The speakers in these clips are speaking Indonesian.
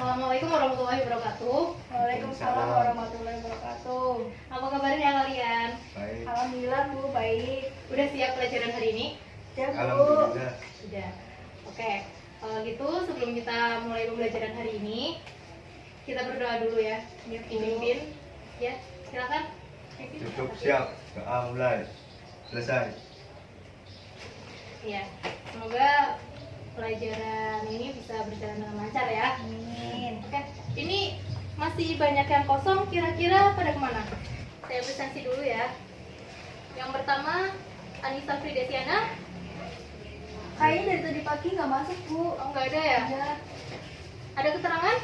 Assalamualaikum warahmatullahi wabarakatuh. Waalaikumsalam warahmatullahi wabarakatuh. Apa kabarnya kalian? Baik. Alhamdulillah Bu, baik. Udah siap pelajaran hari ini? Ya Bu. Alhamdulillah. Udah. Oke. Kalau gitu sebelum kita mulai pembelajaran hari ini, kita berdoa dulu ya. Dipimpin. Ya, silakan. Cukup siap. Doa mulai. Selesai. Iya. Semoga pelajaran ini bisa berjalan dengan lancar ya. Amin. Oke. Ini masih banyak yang kosong. Kira-kira pada kemana? Saya presentasi dulu ya. Yang pertama, Anissa Fridesiana. Kayaknya dari tadi pagi nggak masuk Bu. Oh, nggak ada ya? Ya, Ada keterangan?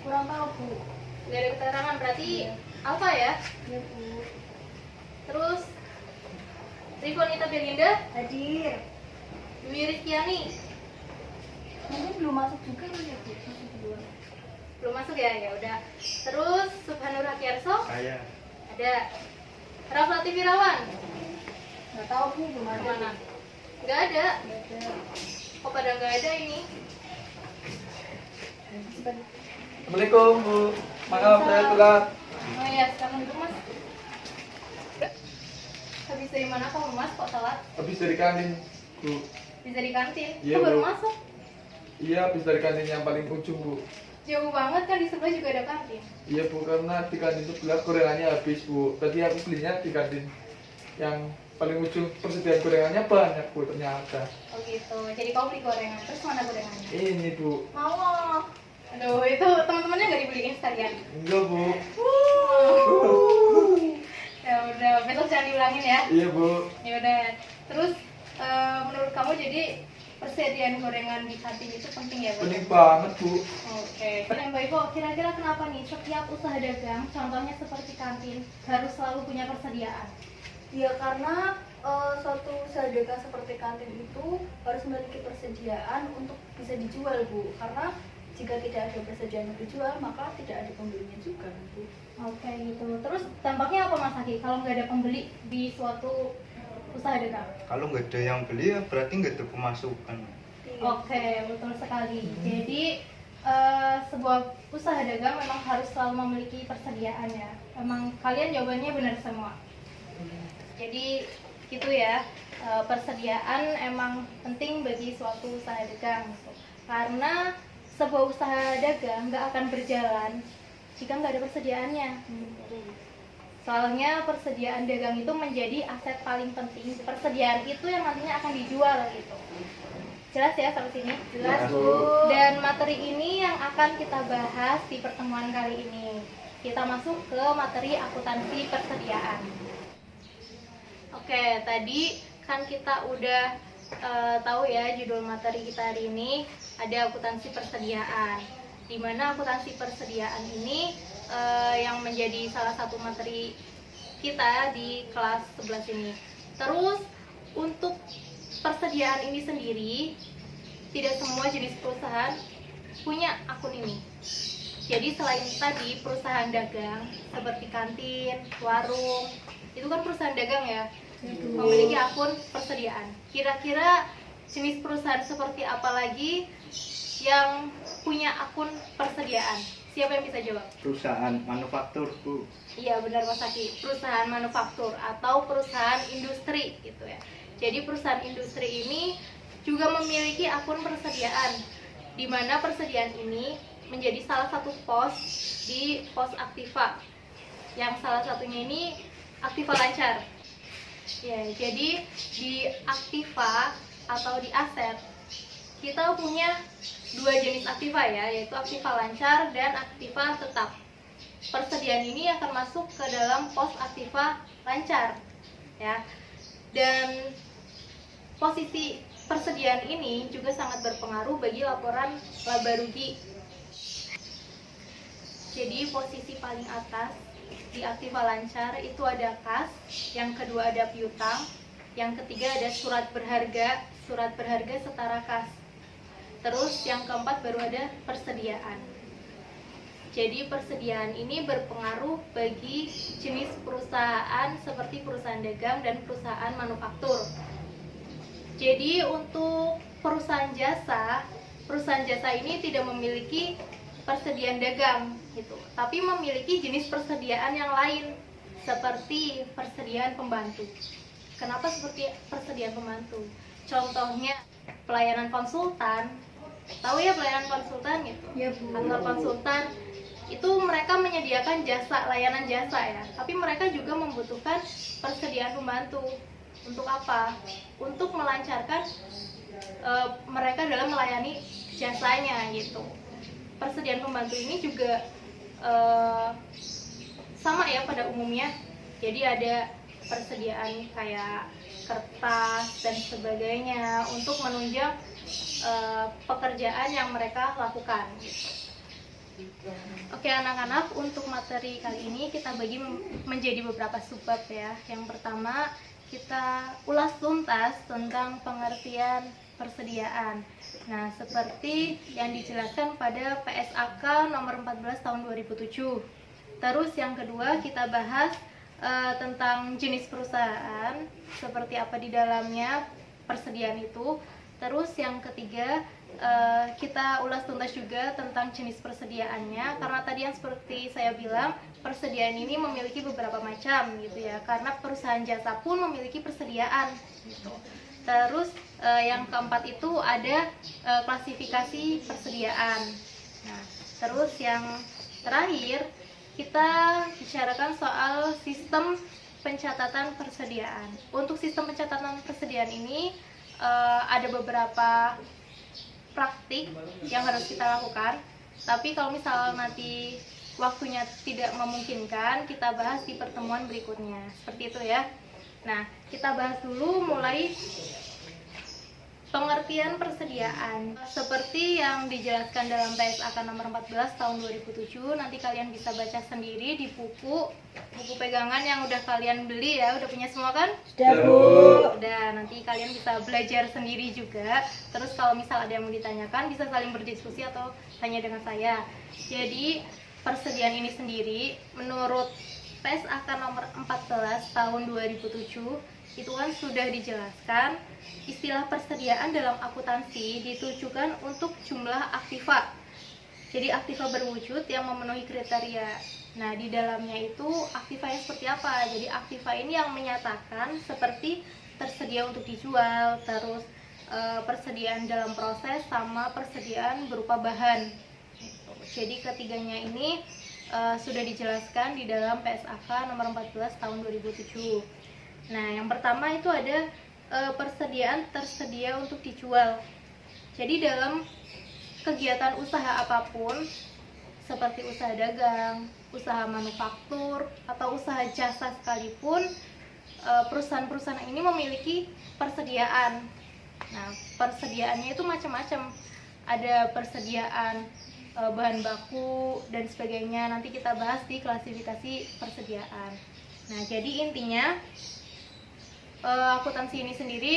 kurang tahu Bu. Nggak ada keterangan, berarti Alfa ya? Ya Bu. Terus Rivonita Belinda, Hadir. Dwi Rizkyani. Mungkin belum masuk juga kali ya Bu. Masuk duluan. Belum masuk ya? Ya udah. Terus Subhanur Hakyarso, Saya. ada. Raflati Wirawan, Nggak tahu Bu, belum ada. kemana? Nggak ada. Nggak ada. Kok pada nggak ada ini? Assalamualaikum Bu, maaf saya telat. Oh iya, sekarang dulu mas. Habis dari mana kamu mas? Kok telat? Habis dari kantin Bu. Bisa di kantin? Iya, Kok baru Bu. masuk? Iya, habis dari kantin yang paling ujung Bu. Jauh banget kan, di sebelah juga ada kantin. Iya Bu, karena di kantin itu gelas gorengannya habis Bu. Tadi aku belinya di kantin yang paling ujung, persediaan gorengannya banyak Bu ternyata. Oh gitu, jadi kamu beli gorengan, terus mana gorengannya? Ini Bu. Mau. Aduh, itu teman-temannya nggak dibeliin sekalian. Enggak Bu. Ya udah, besok jangan diulangin ya. Iya Bu. Ya udah. Terus menurut kamu jadi persediaan gorengan di kantin itu penting ya, Bu? Penting banget Bu. Oke. Mbak Ivo, kira-kira kenapa nih setiap usaha dagang, contohnya seperti kantin, harus selalu punya persediaan? Ya karena suatu usaha dagang seperti kantin itu harus memiliki persediaan untuk bisa dijual Bu. Karena jika tidak ada persediaan untuk dijual, maka tidak ada pembelinya juga Bu. Oke gitu. Terus dampaknya apa Mas Haki kalau nggak ada pembeli di suatu usaha dagang? Kalau nggak ada yang beli ya berarti nggak ada pemasukan. Iya. Oke, betul sekali. Jadi sebuah usaha dagang memang harus selalu memiliki persediaan ya. Memang kalian jawabannya benar semua. Jadi gitu ya, persediaan emang penting bagi suatu usaha dagang gitu. Karena sebuah usaha dagang nggak akan berjalan jika nggak ada persediaannya. Soalnya persediaan dagang itu menjadi aset paling penting. Persediaan itu yang nantinya akan dijual gitu. Jelas ya sampai sini? Jelas Bu. Dan materi ini yang akan kita bahas di pertemuan kali ini. Kita masuk ke materi akuntansi persediaan. Oke, tadi kan kita udah tahu ya judul materi kita hari ini ada akuntansi persediaan. Di mana akuntansi persediaan ini yang menjadi salah satu materi kita di kelas 11 ini. Terus untuk persediaan ini sendiri tidak semua jenis perusahaan punya akun ini. Jadi selain tadi perusahaan dagang seperti kantin, warung, itu kan perusahaan dagang ya, memiliki akun persediaan. Kira-kira jenis perusahaan seperti apa lagi yang punya akun persediaan? Siapa yang bisa jawab? Perusahaan manufaktur Bu. Iya benar Mas Haki, perusahaan manufaktur atau perusahaan industri gitu ya. Jadi perusahaan industri ini juga memiliki akun persediaan, di mana persediaan ini menjadi salah satu pos di pos aktiva, yang salah satunya ini aktiva lancar. Ya, jadi di aktiva atau di aset kita punya dua jenis aktiva ya, yaitu aktiva lancar dan aktiva tetap. Persediaan ini akan masuk ke dalam pos aktiva lancar ya. Dan posisi persediaan ini juga sangat berpengaruh bagi laporan laba rugi. Jadi posisi paling atas di aktiva lancar itu ada kas, yang kedua ada piutang, yang ketiga ada surat berharga setara kas. Terus yang keempat baru ada persediaan. Jadi persediaan ini berpengaruh bagi jenis perusahaan seperti perusahaan dagang dan perusahaan manufaktur. Jadi untuk perusahaan jasa ini tidak memiliki persediaan dagang gitu, tapi memiliki jenis persediaan yang lain seperti persediaan pembantu. Kenapa seperti persediaan pembantu? Contohnya pelayanan konsultan, tahu ya pelayanan konsultan gitu? Ya, Bu. Kantor konsultan itu mereka menyediakan jasa, layanan jasa ya, tapi mereka juga membutuhkan persediaan pembantu. Untuk apa? Untuk melancarkan mereka dalam melayani jasanya gitu. Persediaan pembantu ini juga sama ya pada umumnya. Jadi ada persediaan kayak kertas dan sebagainya untuk menunjang pekerjaan yang mereka lakukan gitu. Oke anak-anak, untuk materi kali ini kita bagi menjadi beberapa subbab ya. Yang pertama kita ulas tuntas tentang pengertian persediaan. Nah, seperti yang dijelaskan pada PSAK nomor 14 tahun 2007. Terus yang kedua kita bahas tentang jenis perusahaan, seperti apa di dalamnya persediaan itu. Terus yang ketiga kita ulas tuntas juga tentang jenis persediaannya, karena tadi yang seperti saya bilang persediaan ini memiliki beberapa macam gitu ya, karena perusahaan jasa pun memiliki persediaan gitu. Terus yang keempat itu ada klasifikasi persediaan. Nah, terus yang terakhir kita bicarakan soal sistem pencatatan persediaan. Untuk sistem pencatatan persediaan ini ada beberapa praktik yang harus kita lakukan. Tapi kalau misal nanti waktunya tidak memungkinkan, kita bahas di pertemuan berikutnya. Seperti itu ya. Nah, kita bahas dulu mulai pengertian persediaan. Seperti yang dijelaskan dalam PSAK nomor 14 tahun 2007, nanti kalian bisa baca sendiri di buku pegangan yang udah kalian beli ya. Udah punya semua kan? Sudah, Bu. Udah, nanti kalian bisa belajar sendiri juga. Terus kalau misal ada yang mau ditanyakan, bisa saling berdiskusi atau tanya dengan saya. Jadi, persediaan ini sendiri menurut PSAK nomor 14 tahun 2007 itu kan sudah dijelaskan, istilah persediaan dalam akuntansi ditujukan untuk jumlah aktiva. Jadi aktiva berwujud yang memenuhi kriteria. Nah, di dalamnya itu aktiva yang seperti apa? Jadi aktiva ini yang menyatakan seperti tersedia untuk dijual, terus persediaan dalam proses sama persediaan berupa bahan. Jadi ketiganya ini sudah dijelaskan di dalam PSAK nomor 14 tahun 2007. Nah, yang pertama itu ada persediaan tersedia untuk dijual. Jadi dalam kegiatan usaha apapun, seperti usaha dagang, usaha manufaktur, atau usaha jasa sekalipun, perusahaan-perusahaan ini memiliki persediaan. Nah, persediaannya itu macam-macam. Ada persediaan bahan baku dan sebagainya. Nanti kita bahas di klasifikasi persediaan. Nah, jadi intinya akuntansi ini sendiri,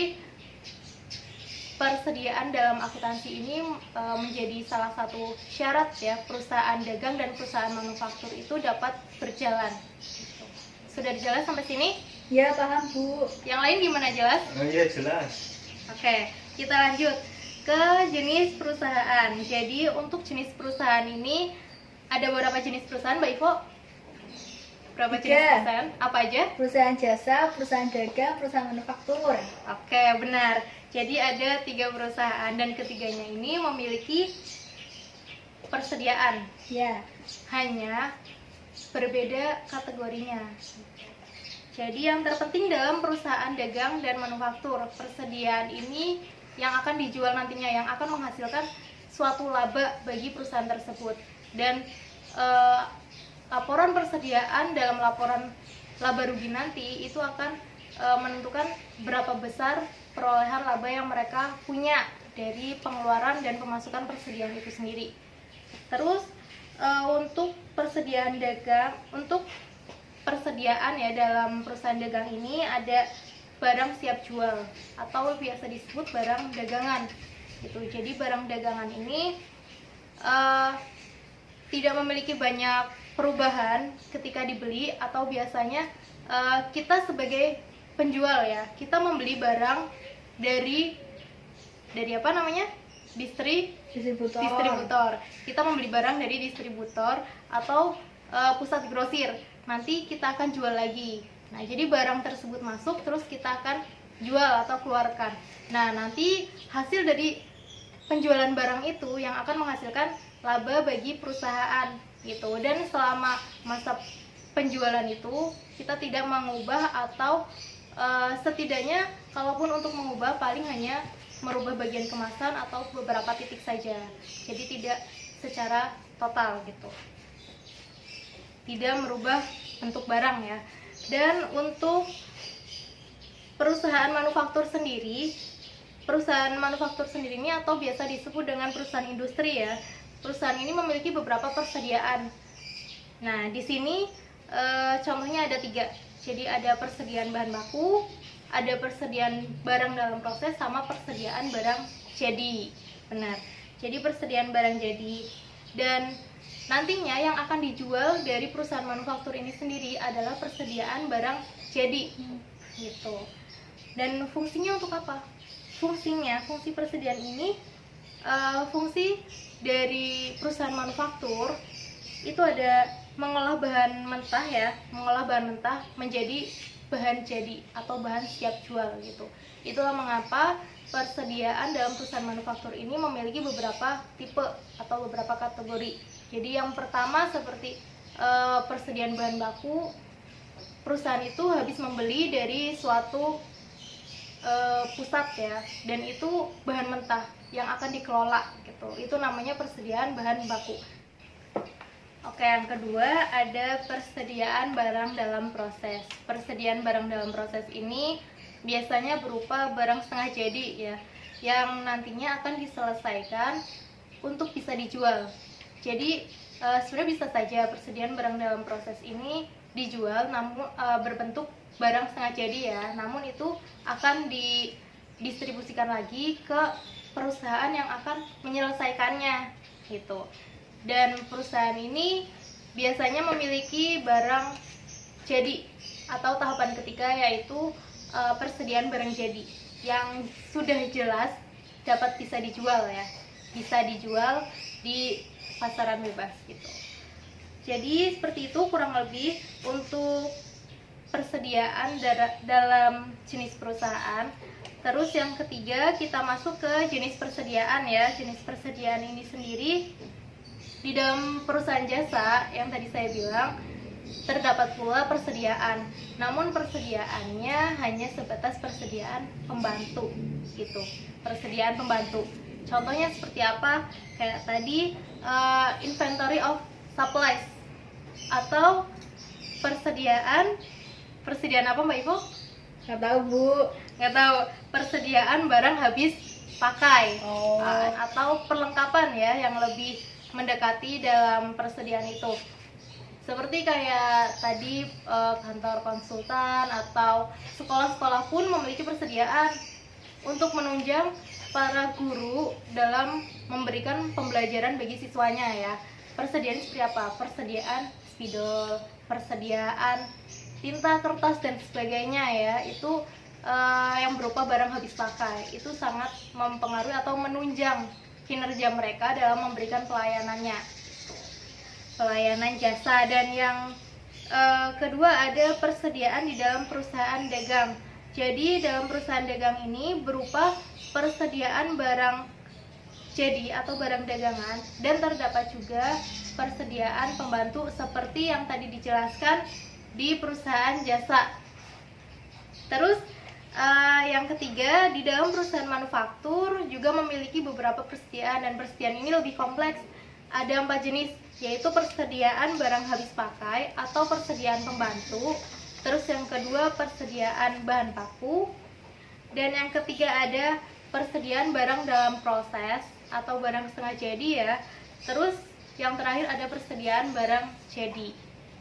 persediaan dalam akuntansi ini menjadi salah satu syarat ya perusahaan dagang dan perusahaan manufaktur itu dapat berjalan. Sudah dijelas sampai sini? Ya, paham, Bu. Yang lain gimana, jelas? Oh iya jelas. Oke, kita lanjut ke jenis perusahaan. Jadi untuk jenis perusahaan ini ada beberapa jenis perusahaan, Mbak Ivo? Berapa jenis Tiga. perusahaan? Apa aja? Perusahaan jasa, perusahaan dagang, perusahaan manufaktur. Oke, benar. Jadi ada 3 perusahaan dan ketiganya ini memiliki persediaan. Ya. Hanya berbeda kategorinya. Jadi yang terpenting dalam perusahaan dagang dan manufaktur, persediaan ini yang akan dijual nantinya, yang akan menghasilkan suatu laba bagi perusahaan tersebut. Dan laporan persediaan dalam laporan laba rugi nanti itu akan menentukan berapa besar perolehan laba yang mereka punya dari pengeluaran dan pemasukan persediaan itu sendiri. Terus untuk persediaan dagang, untuk persediaan ya dalam perusahaan dagang ini ada barang siap jual atau biasa disebut barang dagangan gitu. Jadi barang dagangan ini tidak memiliki banyak perubahan ketika dibeli, atau biasanya kita sebagai penjual ya, kita membeli barang dari apa namanya? Distributor. Kita membeli barang dari distributor atau pusat grosir. Nanti kita akan jual lagi. Nah, jadi barang tersebut masuk, terus kita akan jual atau keluarkan. Nah, nanti hasil dari penjualan barang itu yang akan menghasilkan laba bagi perusahaan gitu. Dan selama masa penjualan itu kita tidak mengubah, atau setidaknya kalaupun untuk mengubah paling hanya merubah bagian kemasan atau beberapa titik saja. Jadi tidak secara total gitu. Tidak merubah bentuk barang ya. Dan untuk perusahaan manufaktur sendiri ini atau biasa disebut dengan perusahaan industri ya. Perusahaan ini memiliki beberapa persediaan. Nah, di sini contohnya ada 3. Jadi ada persediaan bahan baku, ada persediaan barang dalam proses, sama persediaan barang jadi. Benar. Jadi persediaan barang jadi, dan nantinya yang akan dijual dari perusahaan manufaktur ini sendiri adalah persediaan barang jadi gitu. Dan fungsinya untuk apa? Fungsi persediaan ini, fungsi dari perusahaan manufaktur itu ada mengolah bahan mentah menjadi bahan jadi atau bahan siap jual gitu. Itulah mengapa persediaan dalam perusahaan manufaktur ini memiliki beberapa tipe atau beberapa kategori. Jadi yang pertama seperti persediaan bahan baku, perusahaan itu habis membeli dari suatu pusat ya, dan itu bahan mentah yang akan dikelola gitu. Itu namanya persediaan bahan baku. Oke, yang kedua ada persediaan barang dalam proses. Persediaan barang dalam proses ini biasanya berupa barang setengah jadi ya, yang nantinya akan diselesaikan untuk bisa dijual. Jadi sebenarnya bisa saja persediaan barang dalam proses ini dijual namun berbentuk barang setengah jadi ya, namun itu akan didistribusikan lagi ke perusahaan yang akan menyelesaikannya gitu. Dan perusahaan ini biasanya memiliki barang jadi atau tahapan ketiga, yaitu persediaan barang jadi yang sudah jelas dapat bisa dijual ya, bisa dijual di pasaran bebas gitu. Jadi seperti itu kurang lebih untuk persediaan dalam jenis perusahaan. Terus yang ketiga kita masuk ke jenis persediaan ya. Jenis persediaan ini sendiri di dalam perusahaan jasa yang tadi saya bilang terdapat pula persediaan. Namun persediaannya hanya sebatas persediaan pembantu gitu. Persediaan pembantu. Contohnya seperti apa? Kayak tadi inventory of supplies, atau persediaan apa Mbak Ivo? Nggak tahu Bu. Nggak tahu. Persediaan barang habis pakai. Oh. Atau perlengkapan ya yang lebih mendekati dalam persediaan itu. Seperti kayak tadi kantor konsultan atau sekolah-sekolah pun memiliki persediaan untuk menunjang para guru dalam memberikan pembelajaran bagi siswanya ya. Persediaan seperti apa? Persediaan spidol, persediaan tinta, kertas dan sebagainya ya. Itu yang berupa barang habis pakai. Itu sangat mempengaruhi atau menunjang kinerja mereka dalam memberikan pelayanan jasa. Dan yang kedua ada persediaan di dalam perusahaan dagang. Jadi dalam perusahaan dagang ini berupa persediaan barang jadi atau barang dagangan, dan terdapat juga persediaan pembantu seperti yang tadi dijelaskan di perusahaan jasa. Terus yang ketiga, di dalam perusahaan manufaktur juga memiliki beberapa persediaan, dan persediaan ini lebih kompleks. Ada 4 jenis, yaitu persediaan barang habis pakai atau persediaan pembantu. Terus yang kedua persediaan bahan baku, Dan yang ketiga ada persediaan barang dalam proses atau barang setengah jadi ya. Terus yang terakhir ada persediaan barang jadi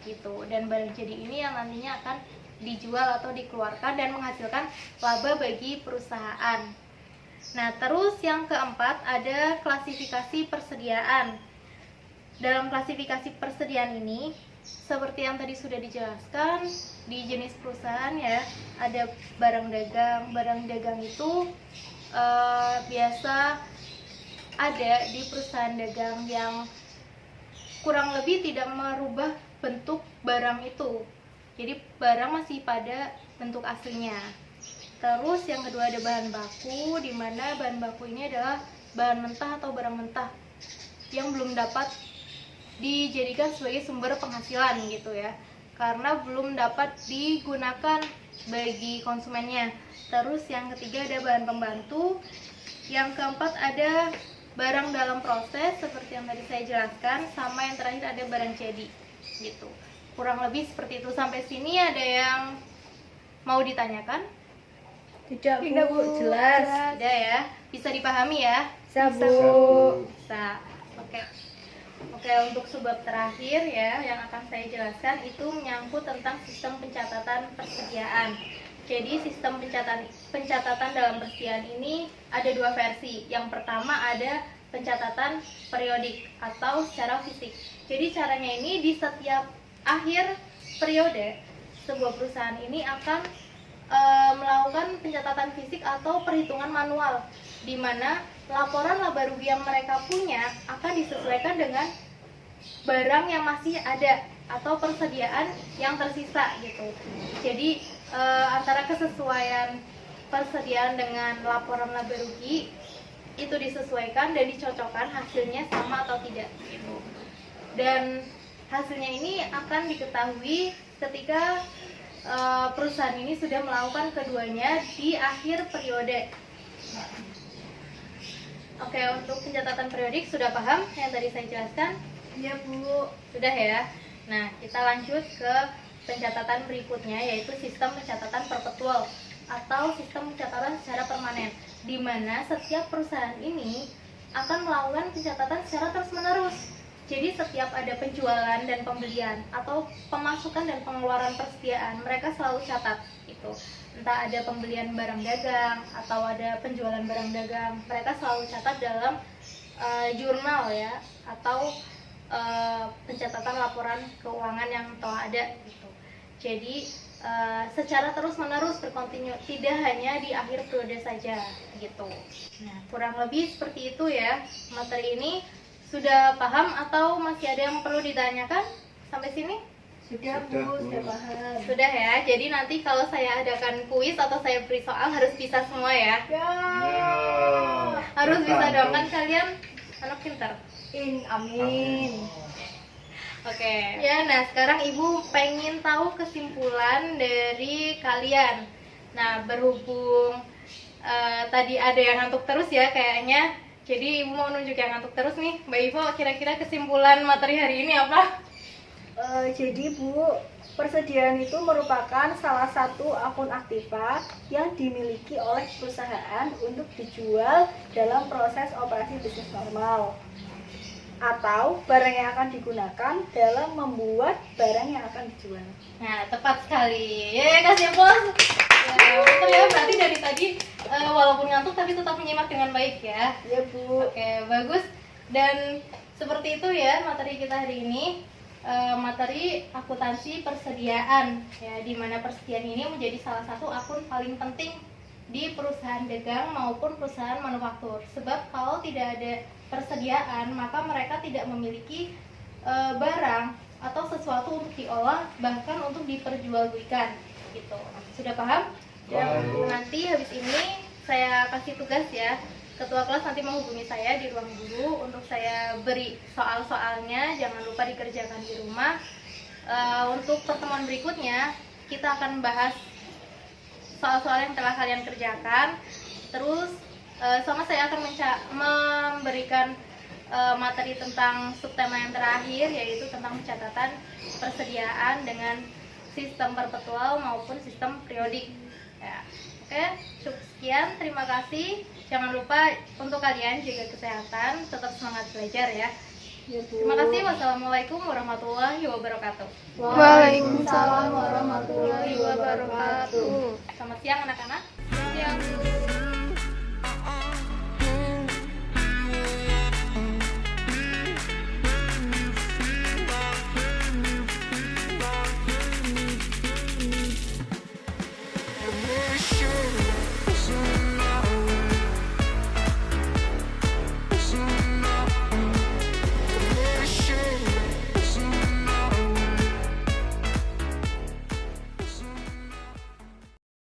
gitu. Dan barang jadi ini yang nantinya akan dijual atau dikeluarkan dan menghasilkan laba bagi perusahaan. Nah, terus yang keempat ada klasifikasi persediaan. Dalam klasifikasi persediaan ini, seperti yang tadi sudah dijelaskan, di jenis perusahaan ya, ada barang dagang. Barang dagang itu biasa ada di perusahaan dagang yang kurang lebih tidak merubah bentuk barang itu. Jadi barang masih pada bentuk aslinya. Terus yang kedua ada bahan baku, di mana bahan baku ini adalah bahan mentah atau barang mentah yang belum dapat dijadikan sebagai sumber penghasilan gitu ya, karena belum dapat digunakan bagi konsumennya. Terus yang ketiga ada bahan pembantu. Yang keempat ada barang dalam proses seperti yang tadi saya jelaskan, sama yang terakhir ada barang jadi gitu. Kurang lebih seperti itu. Sampai sini ada yang mau ditanyakan? Tidak Bu, jelas. Ada ya, bisa dipahami ya? Bisa Bu. Bisa. Oke. Oke, untuk sebab terakhir ya yang akan saya jelaskan itu menyangkut tentang sistem pencatatan persediaan. Jadi sistem pencatatan dalam persediaan ini ada dua versi. Yang pertama ada pencatatan periodik atau secara fisik. Jadi caranya ini di setiap akhir periode sebuah perusahaan ini akan melakukan pencatatan fisik atau perhitungan manual, di mana laporan laba rugi yang mereka punya akan disesuaikan dengan barang yang masih ada atau persediaan yang tersisa gitu. Jadi antara kesesuaian persediaan dengan laporan laba rugi itu disesuaikan dan dicocokkan hasilnya sama atau tidak gitu. Dan hasilnya ini akan diketahui ketika perusahaan ini sudah melakukan keduanya di akhir periode. Oke, untuk pencatatan periodik sudah paham yang tadi saya jelaskan? Iya Bu. Sudah ya. Nah, kita lanjut ke pencatatan berikutnya, yaitu sistem pencatatan perpetual atau sistem pencatatan secara permanen, di mana setiap perusahaan ini akan melakukan pencatatan secara terus-menerus. Jadi setiap ada penjualan dan pembelian atau pemasukan dan pengeluaran persediaan, mereka selalu catat gitu. Entah ada pembelian barang dagang atau ada penjualan barang dagang, mereka selalu catat dalam jurnal ya, atau pencatatan laporan keuangan yang telah ada gitu. Jadi secara terus-menerus berkontinu, tidak hanya di akhir periode saja gitu. Nah, kurang lebih seperti itu ya materi ini. Sudah paham atau masih ada yang perlu ditanyakan sampai sini? Sudah Bu, sudah paham. Sudah ya. Jadi nanti kalau saya adakan kuis atau saya beri soal harus bisa semua ya. Ya. Harus bisa dong, kan kalian anak pintar. Amin. Oke. Ya, nah sekarang Ibu pengen tahu kesimpulan dari kalian. Nah, berhubung tadi ada yang ngantuk terus ya kayaknya. Jadi Ibu mau nunjuk yang ngantuk terus nih. Mbak Ivo, kira-kira kesimpulan materi hari ini apa? Jadi Bu, persediaan itu merupakan salah satu akun aktiva yang dimiliki oleh perusahaan untuk dijual dalam proses operasi bisnis normal, atau barang yang akan digunakan dalam membuat barang yang akan dijual. Nah, tepat sekali. Ya, kasih aplaus. Ya, betul ya, berarti dari tadi walaupun ngantuk tapi tetap menyimak dengan baik ya. Ya Bu. Oke, bagus. Dan seperti itu ya materi kita hari ini, materi akuntansi persediaan ya, di mana persediaan ini menjadi salah satu akun paling penting di perusahaan dagang maupun perusahaan manufaktur. Sebab kalau tidak ada persediaan, maka mereka tidak memiliki barang atau sesuatu untuk diolah, bahkan untuk diperjualbelikan gitu. Sudah paham? Ya, Bu. Nanti habis ini saya kasih tugas ya, ketua kelas nanti menghubungi saya di ruang guru untuk saya beri soal-soalnya, jangan lupa dikerjakan di rumah. Untuk pertemuan berikutnya kita akan bahas soal-soal yang telah kalian kerjakan. Terus sama saya akan memberikan materi tentang subtema yang terakhir, yaitu tentang pencatatan persediaan dengan sistem perpetual maupun sistem periodik ya. Oke, cukup sekian. Terima kasih. Jangan lupa untuk kalian jaga kesehatan, tetap semangat belajar ya. Ya, Bu. Terima kasih. Wassalamualaikum warahmatullahi wabarakatuh. Waalaikumsalam warahmatullahi wabarakatuh. Selamat siang anak-anak. Siang, Bu.